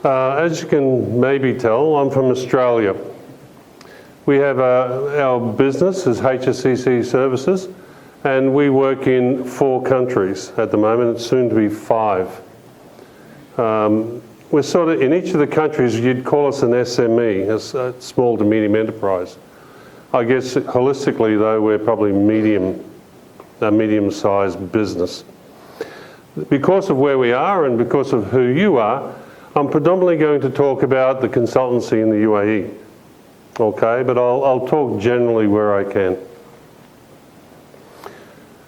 As you can maybe tell, I'm from Australia. We have our business is HSEC Services, and we work in 4 countries at the moment. It's soon to be 5. We're sort of, in each of the countries, you'd call us an SME, a small to medium enterprise. I guess holistically, though, we're probably a medium-sized business. Because of where we are and because of who you are, I'm predominantly going to talk about the consultancy in the UAE, okay? But I'll talk generally where I can.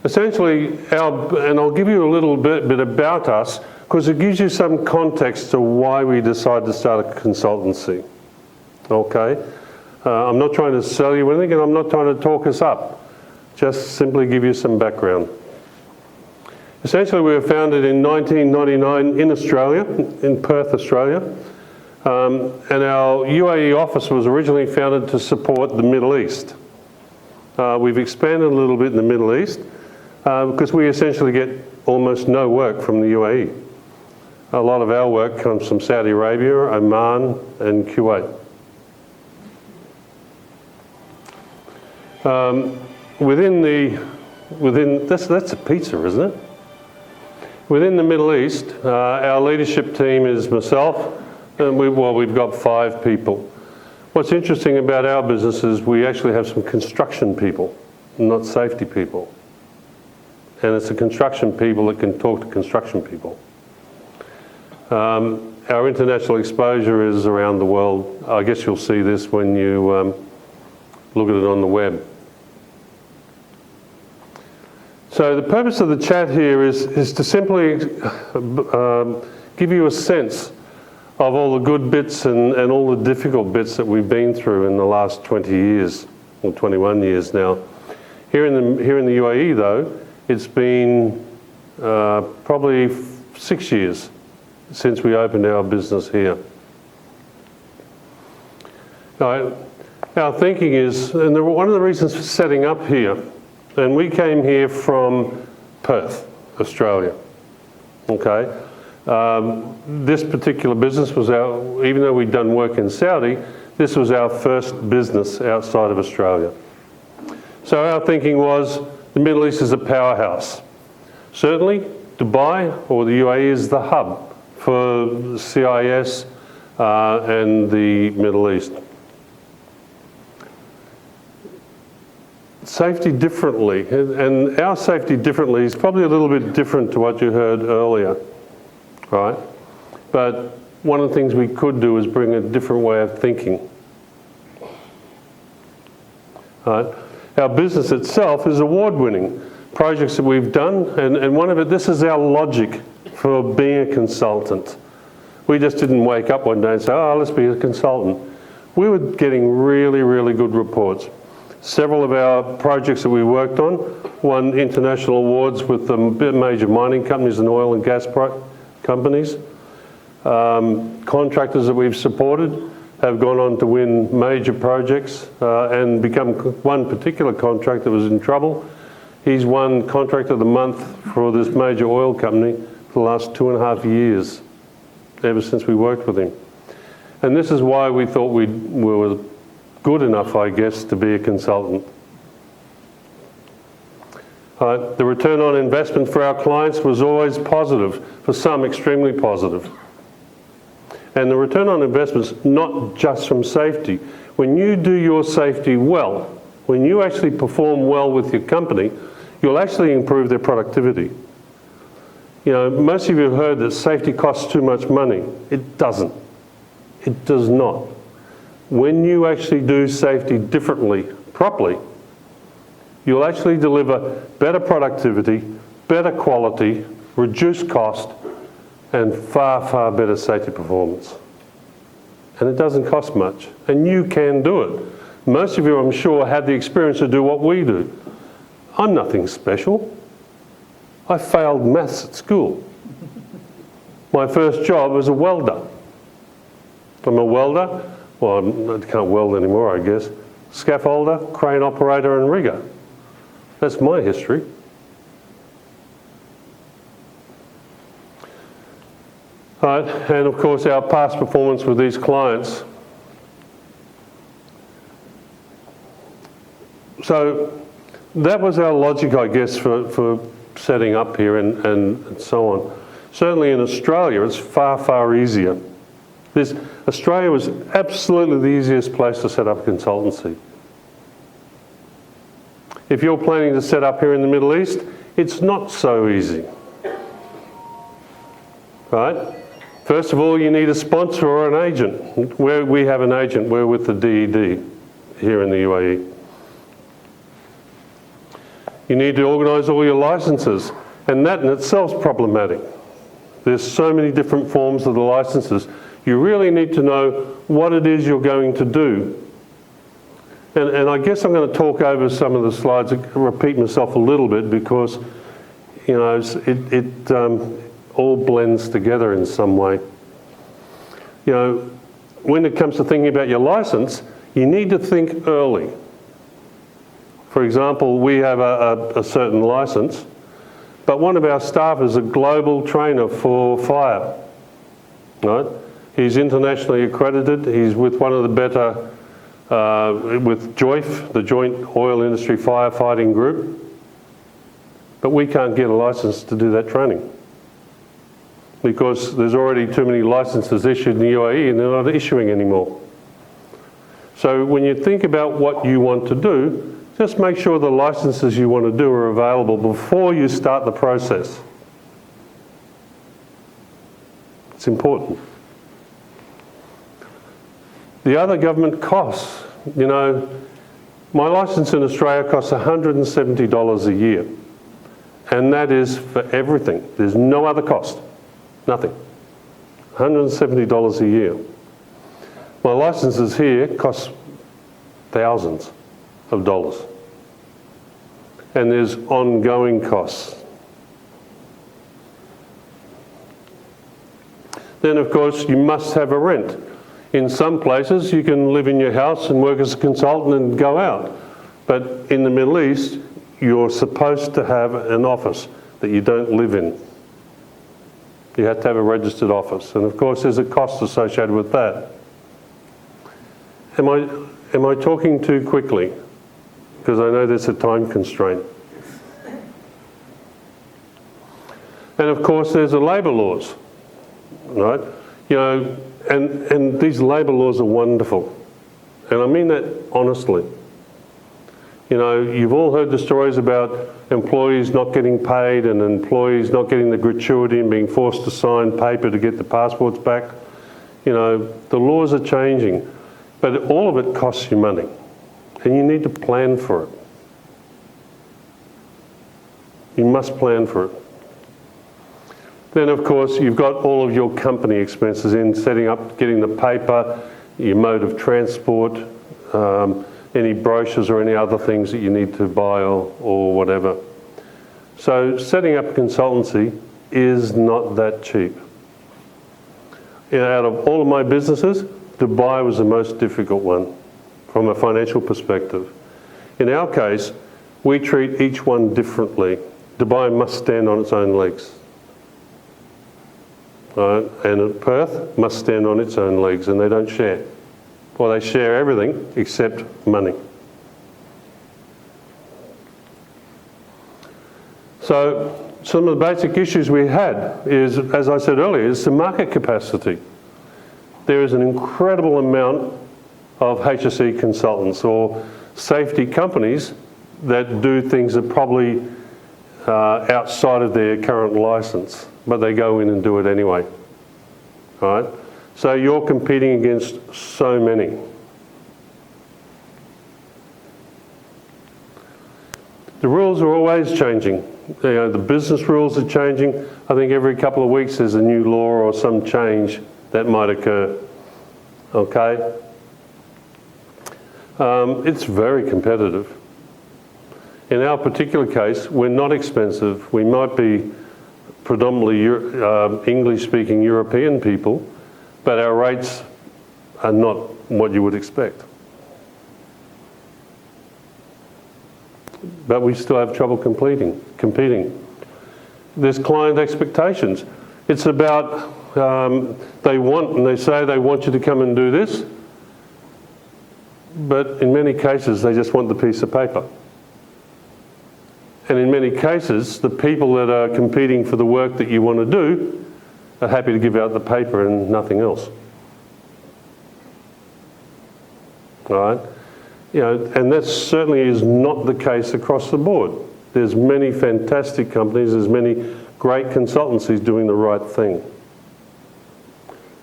Essentially, and I'll give you a little bit about us, because it gives you some context to why we decided to start a consultancy, okay? I'm not trying to sell you anything, and I'm not trying to talk us up. Just simply give you some background. Essentially, we were founded in 1999 in Australia, in Perth, Australia. And our UAE office was originally founded to support the Middle East. We've expanded a little bit in the Middle East because we essentially get almost no work from the UAE. A lot of our work comes from Saudi Arabia, Oman, and Kuwait. That's a pizza, isn't it? Within the Middle East, our leadership team is myself, and we've got 5 people. What's interesting about our business is we actually have some construction people, not safety people. And it's the construction people that can talk to construction people. Our international exposure is around the world. I guess you'll see this when you look at it on the web. So the purpose of the chat here is to simply give you a sense of all the good bits and all the difficult bits that we've been through in the last 20 years, or 21 years now. Here in the UAE, though, it's been probably 6 years since we opened our business here. Our thinking is, and one of the reasons for setting up here, and we came here from Perth, Australia, okay? This particular business was even though we'd done work in Saudi, this was our first business outside of Australia. So our thinking was, the Middle East is a powerhouse. Certainly, Dubai or the UAE is the hub for CIS and the Middle East. Safety differently, and our safety differently is probably a little bit different to what you heard earlier, right? But one of the things we could do is bring a different way of thinking. Right? Our business itself is award-winning. Projects that we've done, and one of it, this is our logic for being a consultant. We just didn't wake up one day and say, oh, let's be a consultant. We were getting really, really good reports. Several of our projects that we worked on won international awards with the major mining companies and oil and gas companies. Contractors that we've supported have gone on to win major projects and become one particular contractor that was in trouble. He's won Contractor of the Month for this major oil company for the last 2.5 years, ever since we worked with him. And this is why we thought we were good enough, I guess, to be a consultant. The return on investment for our clients was always positive, for some extremely positive. And the return on investment's not just from safety. When you do your safety well, when you actually perform well with your company, you'll actually improve their productivity. You know, most of you have heard that safety costs too much money. It doesn't. It does not. When you actually do safety differently, properly, you'll actually deliver better productivity, better quality, reduced cost, and far, far better safety performance. And it doesn't cost much, and you can do it. Most of you, I'm sure, had the experience to do what we do. I'm nothing special. I failed maths at school. My first job was a welder. I'm a welder. Well, I can't weld anymore, I guess. Scaffolder, crane operator, and rigger. That's my history. Right, and of course our past performance with these clients. So that was our logic, I guess, for setting up here and so on. Certainly in Australia, it's far, far easier. Australia was absolutely the easiest place to set up a consultancy. If you're planning to set up here in the Middle East, it's not so easy. Right? First of all, you need a sponsor or an agent. We have an agent, we're with the DED here in the UAE. You need to organise all your licences, and that in itself is problematic. There's so many different forms of the licences. You really need to know what it is you're going to do. And I guess I'm going to talk over some of the slides, repeat myself a little bit because, you know, it all blends together in some way. You know, when it comes to thinking about your licence, you need to think early. For example, we have a certain licence, but one of our staff is a global trainer for fire, right? He's internationally accredited. He's with one of the better, with JOIF, the Joint Oil Industry Firefighting Group, but we can't get a licence to do that training because there's already too many licences issued in the UAE and they're not issuing anymore. So when you think about what you want to do, just make sure the licenses you want to do are available before you start the process. It's important. The other government costs, you know, my license in Australia costs $170 a year. And that is for everything. There's no other cost. Nothing. $170 a year. My licenses here cost thousands of dollars. And there's ongoing costs. Then of course you must have a rent. In some places you can live in your house and work as a consultant and go out. But in the Middle East, you're supposed to have an office that you don't live in. You have to have a registered office. And of course there's a cost associated with that. Am I talking too quickly? Because I know there's a time constraint. And of course there's the labour laws, right? You know, and these labour laws are wonderful. And I mean that honestly. You know, you've all heard the stories about employees not getting paid and employees not getting the gratuity and being forced to sign paper to get the passports back. You know, the laws are changing, but all of it costs you money. And you need to plan for it. You must plan for it. Then of course you've got all of your company expenses in setting up, getting the paper, your mode of transport, any brochures or any other things that you need to buy or whatever. So setting up a consultancy is not that cheap. You know, out of all of my businesses, Dubai was the most difficult one from a financial perspective. In our case, we treat each one differently. Dubai must stand on its own legs. And Perth must stand on its own legs, and they don't share. Well, they share everything except money. So some of the basic issues we had is, as I said earlier, is the market capacity. There is an incredible amount of HSE consultants or safety companies that do things that probably outside of their current license, but they go in and do it anyway, right? So you're competing against so many. The rules are always changing. You know, the business rules are changing. I think every couple of weeks there's a new law or some change that might occur, okay? It's very competitive. In our particular case, we're not expensive. We might be predominantly English-speaking European people, but our rates are not what you would expect. But we still have trouble competing. There's client expectations. It's about they say they want you to come and do this, but in many cases they just want the piece of paper. And in many cases, the people that are competing for the work that you want to do are happy to give out the paper and nothing else. All right? You know, and that certainly is not the case across the board. There's many fantastic companies, there's many great consultancies doing the right thing.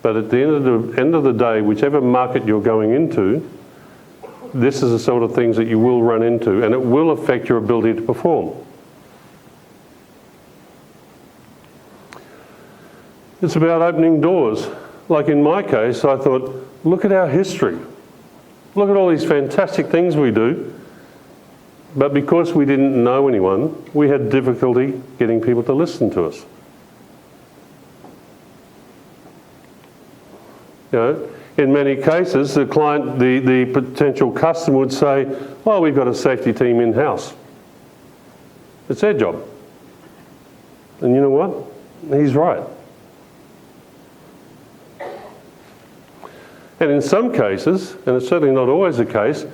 But at the end of the day, whichever market you're going into, this is the sort of things that you will run into, and it will affect your ability to perform. It's about opening doors. Like in my case, I thought, look at our history. Look at all these fantastic things we do. But because we didn't know anyone, we had difficulty getting people to listen to us. You know, in many cases, the client, the potential customer would say, "Oh, we've got a safety team in-house." It's their job. And you know what? He's right. And in some cases, and it's certainly not always the case,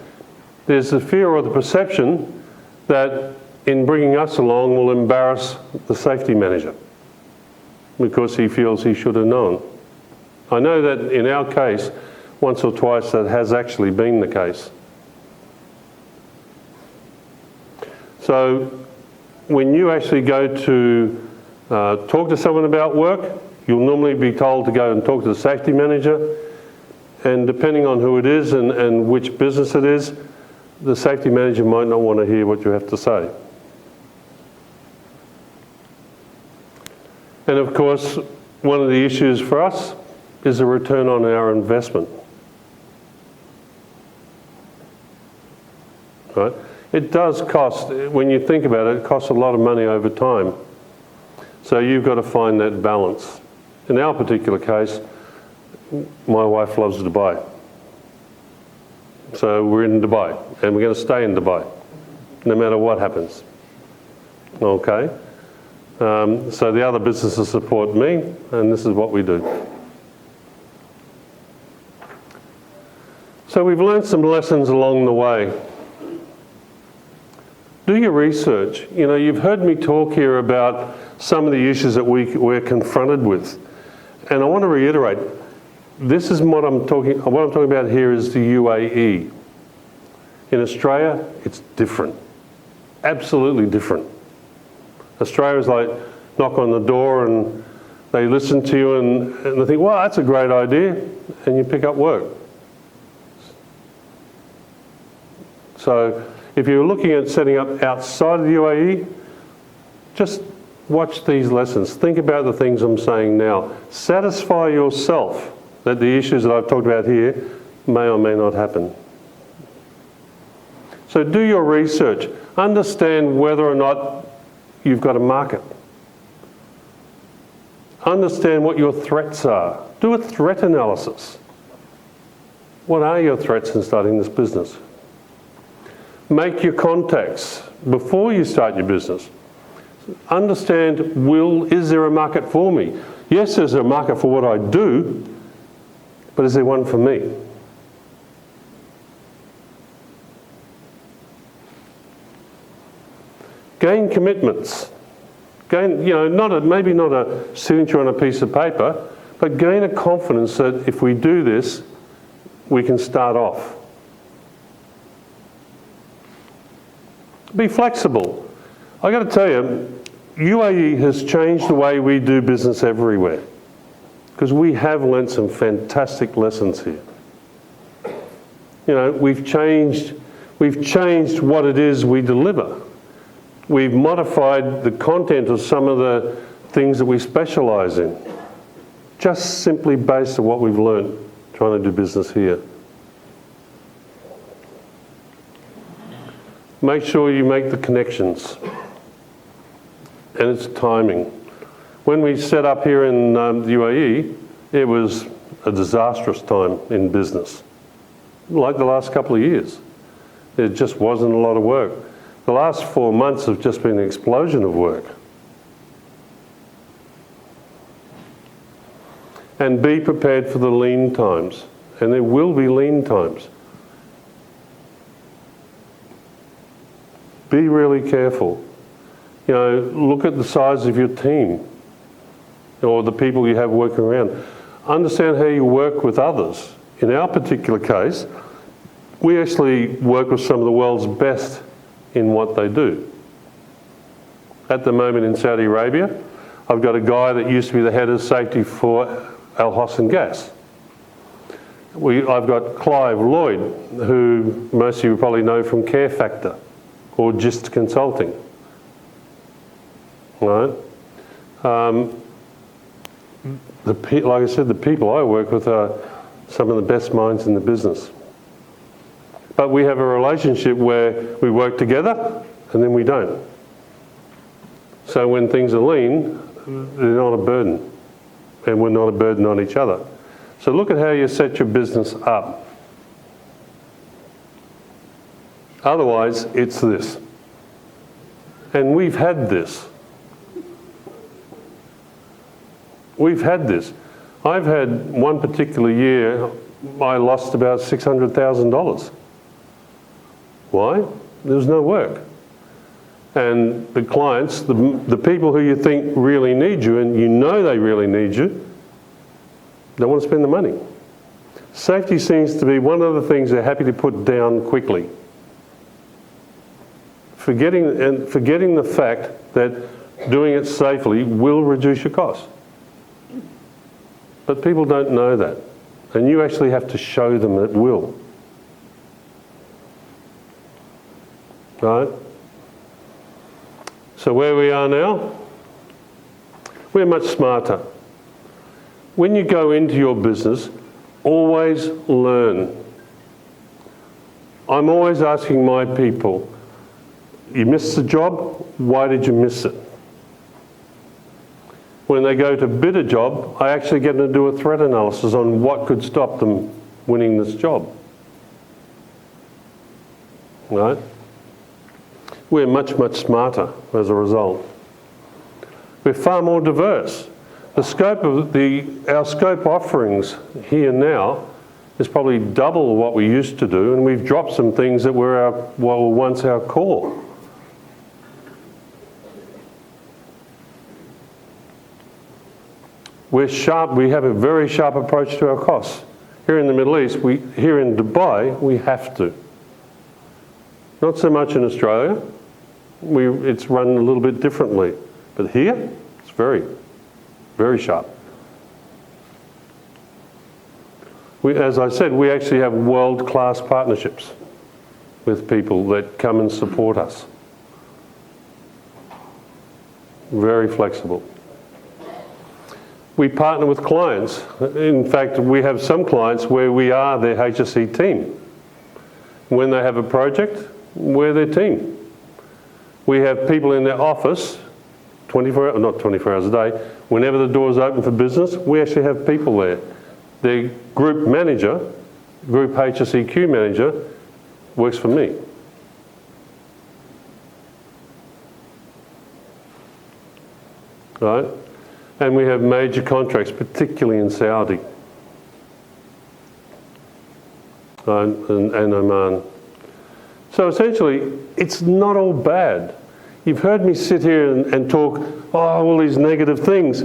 there's the fear or the perception that in bringing us along will embarrass the safety manager because he feels he should have known. I know that in our case, once or twice that has actually been the case. So when you actually go to talk to someone about work, you'll normally be told to go and talk to the safety manager, and depending on who it is and which business it is, the safety manager might not want to hear what you have to say. And of course, one of the issues for us is the return on our investment. Right? It does cost, when you think about it, it costs a lot of money over time. So you've got to find that balance. In our particular case, my wife loves Dubai. So we're in Dubai, and we're going to stay in Dubai, no matter what happens. Okay? So the other businesses support me, and this is what we do. So we've learned some lessons along the way. Do your research. You know, you've heard me talk here about some of the issues that we're confronted with. And I want to reiterate, this is what I'm talking about here is the UAE. In Australia, it's different. Absolutely different. Australia is like knock on the door and they listen to you and they think, well, that's a great idea, and you pick up work. So if you're looking at setting up outside of the UAE, just watch these lessons. Think about the things I'm saying now. Satisfy yourself that the issues that I've talked about here may or may not happen. So do your research. Understand whether or not you've got a market. Understand what your threats are. Do a threat analysis. What are your threats in starting this business? Make your contacts before you start your business. Understand, is there a market for me? Yes, there's a market for what I do, but is there one for me? Gain commitments. Gain, you know, maybe not a signature on a piece of paper, but gain a confidence that if we do this, we can start off. Be flexible. I got to tell you, UAE has changed the way we do business everywhere, because we have learnt some fantastic lessons here. You know, we've changed what it is we deliver. We've modified the content of some of the things that we specialise in, just simply based on what we've learnt trying to do business here. Make sure you make the connections, and it's timing. When we set up here in the UAE, it was a disastrous time in business, like the last couple of years. There just wasn't a lot of work. The last 4 months have just been an explosion of work. And be prepared for the lean times. And there will be lean times. Be really careful. You know, look at the size of your team or the people you have working around. Understand how you work with others. In our particular case, we actually work with some of the world's best in what they do. At the moment in Saudi Arabia, I've got a guy that used to be the head of safety for Al Hosn Gas. I've got Clive Lloyd, who most of you probably know from Care Factor or Gist Consulting. Right? Like I said, the people I work with are some of the best minds in the business. But we have a relationship where we work together and then we don't. So when things are lean, they're not a burden. And we're not a burden on each other. So look at how you set your business up. Otherwise, it's this. And we've had this. We've had this. I've had one particular year, I lost about $600,000. Why? There was no work. And the clients, the people who you think really need you, and you know they really need you, don't want to spend the money. Safety seems to be one of the things they're happy to put down quickly. Forgetting the fact that doing it safely will reduce your costs. But people don't know that. And you actually have to show them it will. Right? So where we are now, we're much smarter. When you go into your business, always learn. I'm always asking my people, you missed the job, why did you miss it? When they go to bid a job, I actually get them to do a threat analysis on what could stop them winning this job. Right? We're much, much smarter as a result. We're far more diverse. The scope of our scope offerings here now is probably double what we used to do, and we've dropped some things that were once our core. We're sharp. We have a very sharp approach to our costs. Here in the Middle East, here in Dubai, we have to. Not so much in Australia. It's run a little bit differently. But here, it's very, very sharp. As I said, we actually have world-class partnerships with people that come and support us. Very flexible. We partner with clients. In fact, we have some clients where we are their HSE team. When they have a project, we're their team. We have people in their office, not 24 hours a day, whenever the door's open for business, we actually have people there. Their group manager, group HSEQ manager, works for me. Right? And we have major contracts, particularly in Saudi and Oman. So essentially, it's not all bad. You've heard me sit here and talk, all these negative things,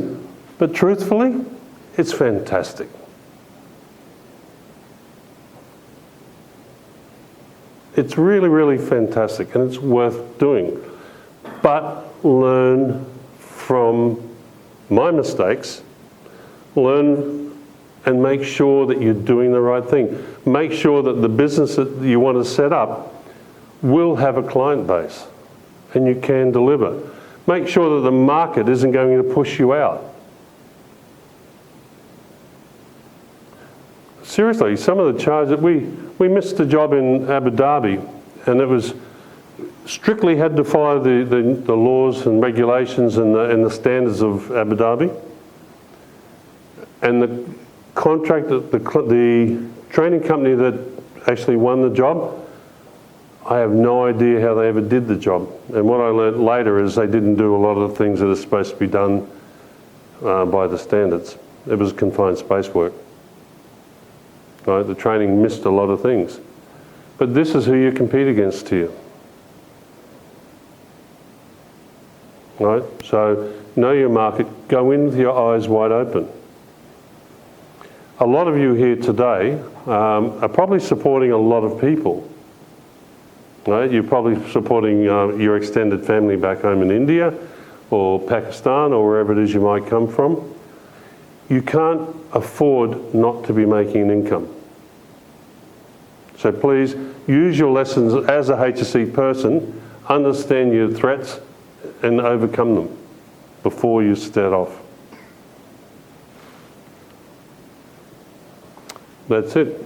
but truthfully, it's fantastic. It's really, really fantastic, and it's worth doing. But learn from my mistakes, learn and make sure that you're doing the right thing. Make sure that the business that you want to set up will have a client base and you can deliver. Make sure that the market isn't going to push you out. Seriously, some of the charges that we missed a job in Abu Dhabi, and it was strictly had to follow the laws and regulations and the standards of Abu Dhabi. And the contract, the training company that actually won the job, I have no idea how they ever did the job. And what I learned later is they didn't do a lot of the things that are supposed to be done by the standards. It was confined space work. Right? The training missed a lot of things. But this is who you compete against here. Right? So know your market, go in with your eyes wide open. A lot of you here today are probably supporting a lot of people. Right? You're probably supporting your extended family back home in India or Pakistan or wherever it is you might come from. You can't afford not to be making an income. So please use your lessons as a HSE person, understand your threats and overcome them before you start off. That's it.